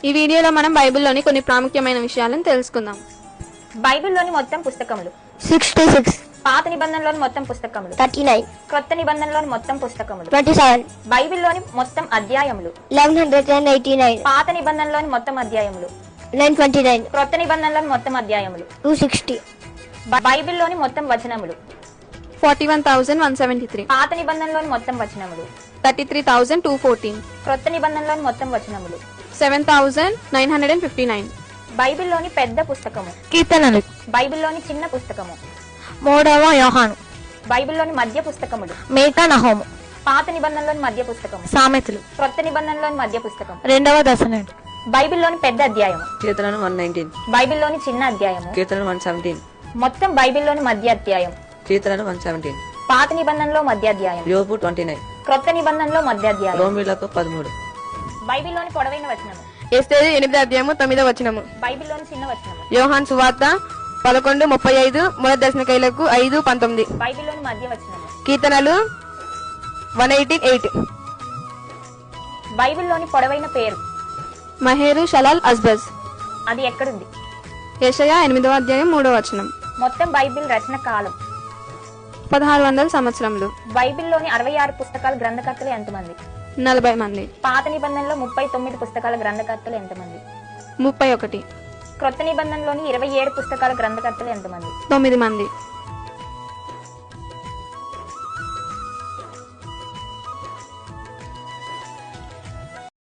ఈ వీడియోలో మనం బైబిల్లోని కొన్ని ప్రాముఖ్యమైన విషయాలను తెలుసుకుందాం. బైబిల్లోని మొత్తం పుస్తకములు 66, పాత నిబంధనలోని మొత్తం పుస్తకములు 39, క్రొత్త నిబంధనలోని మొత్తం పుస్తకములు 27, బైబిల్లోని మొత్తం అధ్యాయములు 1189, పాత నిబంధనలోని మొత్తం అధ్యాయములు 929, క్రొత్త నిబంధనలోని మొత్తం అధ్యాయములు 260, బైబిల్లోని మొత్తం వచనములు 41,173, పాత నిబంధనలోని మొత్తం వచనములు 33,214, క్రొత్త నిబంధనలోని మొత్తం వచనములు 7,959, బైబిల్లోని పెద్ద పుస్తకము కీర్తనలు, బైబిల్లోని చిన్న పుస్తకము 3వ యోహాను, బైబిల్లోని మధ్య పుస్తకములు మేకా నహోము, పాత నిబంధనలోని మధ్య పుస్తకము సామెతలు, క్రొత్త నిబంధనలోని మధ్య పుస్తకం 2వ దశనుడు, బైబిల్లోని పెద్ద అధ్యాయము కీర్తనలు 119, బైబిల్లోని చిన్న అధ్యాయము కీర్తనలు 117, మొత్తం బైబిల్లోని మధ్య అధ్యాయం కీర్తనలు 117, పాత నిబంధనలో మధ్య అధ్యాయం యోబు 29, క్రొత్త నిబంధనలో మధ్య అధ్యాయం రోమీయులకు 13, బైబిల్లోని పొడవైన వచనము ఎస్తేరు 8వ అధ్యాయము 9వ వచనము, బైబిల్లోని చిన్న వచనము యోహాన్ సువార్త 11:35, మొదటి దశనకైలకు 5:19, బైబిల్లోని మధ్య వచనము కీర్తనలు 118:8, బైబిల్లోని పొడవైన పేరు మహేరు షలాల్ అస్బజ్, అది ఎక్కడుంది? యెషయా 8వ అధ్యాయం 3వ వచనం, మొత్తం బైబిల్ రచన కాలం 1600 సంవత్సరములు, బైబిల్లోని 66 పుస్తకాల గ్రంథకర్తలు ఎంతమంది? 40 మంది, పాత నిబంధనలో 39 పుస్తకాల గ్రంథకర్తలు ఎంతమంది? 31, క్రొత్త నిబంధనలోని 27 పుస్తకాల గ్రంథకర్తలు ఎంతమంది? 9 మంది,